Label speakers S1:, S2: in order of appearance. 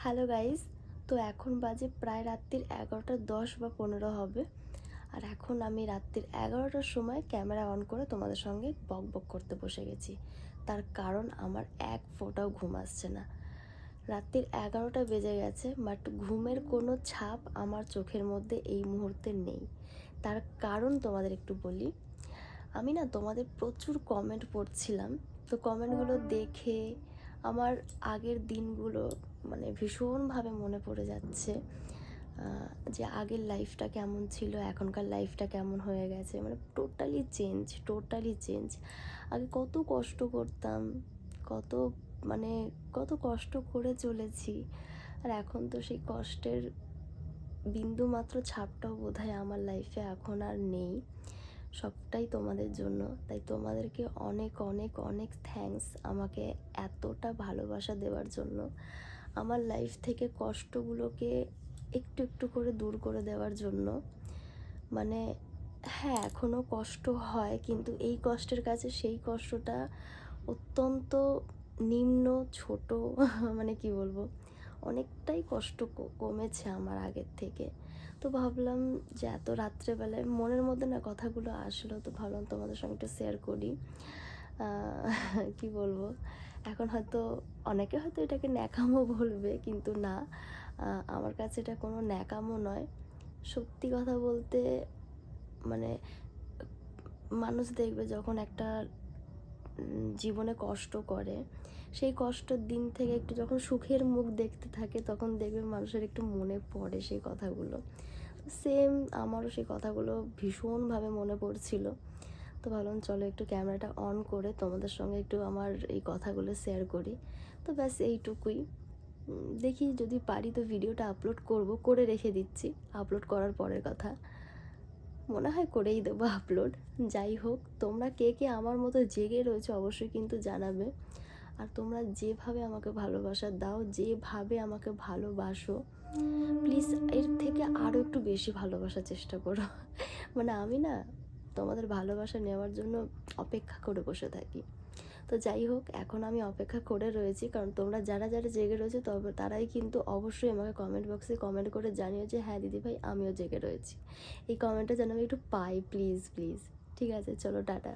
S1: Hello guys, তো এখন বাজে প্রায় রাত্রির 11:10 বা 15 হবে। আর এখন আমি রাত্রির 11টার সময় ক্যামেরা অন করে তোমাদের সঙ্গে বক বক করতে বসে গেছি। তার কারণ আমার এক ফোঁটাও ঘুম আসছে না। রাত্রির 11টা বেজে গেছে, বাট ঘুমের কোনো ছাপ আমার চোখের মধ্যে এই মুহূর্তে নেই। তার কারণ তোমাদের একটু বলি। আমি না তোমাদের প্রচুর কমেন্ট পড়ছিলাম, তো কমেন্টগুলো দেখে আমার আগের দিনগুলো মানে ভীষণভাবে মনে পড়ে যাচ্ছে। যে আগের লাইফটা কেমন ছিল, এখনকার লাইফটা কেমন হয়ে গেছে, মানে টোটালি চেঞ্জ। আগে কত কষ্ট করতাম, কত মানে কত কষ্ট করে চলেছি, আর এখন তো সেই কষ্টের বিন্দু মাত্র ছাপটাও বোধহয় আমার লাইফে এখন আর নেই। সবটাই তোমাদের জন্য, তাই তোমাদেরকে অনেক অনেক অনেক থ্যাঙ্কস আমাকে এতটা ভালোবাসা দেওয়ার জন্য, আমার লাইফ থেকে কষ্টগুলোকে একটু একটু করে দূর করে দেওয়ার জন্য। মানে হ্যাঁ, এখনও কষ্ট হয়, কিন্তু এই কষ্টের কাছে সেই কষ্টটা অত্যন্ত নিম্ন, ছোট মানে কি বলবো, অনেকটাই কষ্ট কমেছে আমার আগের থেকে। তো ভাবলাম যে এত রাত্রেবেলায় মনের মধ্যে না কথাগুলো আসলো, তো ভাবলাম তোমাদের সঙ্গে একটু শেয়ার করি। কি বলবো, এখন হয়তো অনেকে হয়তো এটাকে ন্যাকামো বলবে, কিন্তু না, আমার কাছে এটা কোনো ন্যাকামো নয়। সত্যি কথা বলতে, মানে মানুষ দেখবে যখন একটা জীবনে কষ্ট করে, সেই কষ্টের দিন থেকে একটু যখন সুখের মুখ দেখতে থাকে, তখন দেখবে মানুষের একটু মনে পড়ে সেই কথাগুলো। সেম আমারও সেই কথাগুলো ভীষণভাবে মনে পড়ছিল। তো ভাবলাম চলো একটু ক্যামেরাটা অন করে তোমাদের সঙ্গে একটু আমার এই কথাগুলো শেয়ার করি। তো ব্যাস এইটুকুই। দেখি যদি পারি তো ভিডিওটা আপলোড করে রেখে দিচ্ছি। আপলোড করার পরের কথা মনে হয় করেই দেবো আপলোড। যাই হোক, তোমরা কে কে আমার মতো জেগে রয়েছে অবশ্যই কিন্তু জানাবে। আর তোমরা যেভাবে আমাকে ভালোবাসা দাও, যেভাবে আমাকে ভালোবাসো, প্লিজ এর থেকে আরও একটু বেশি ভালোবাসার চেষ্টা করো। মানে আমি না তোমাদের ভালোবাসা নেওয়ার জন্য অপেক্ষা করে বসে থাকি। তো যাই হোক, এখন আমি অপেক্ষা করে রয়েছি, কারণ তোমরা যারা যারা জেগে রয়েছে তবে তারাই কিন্তু অবশ্যই আমাকে কমেন্ট বক্সে কমেন্ট করে জানিও যে হ্যাঁ দিদিভাই, আমিও জেগে রয়েছি। এই কমেন্টটা যেন আমি একটু পাই, প্লিজ প্লিজ। ঠিক আছে, চলো টাটা।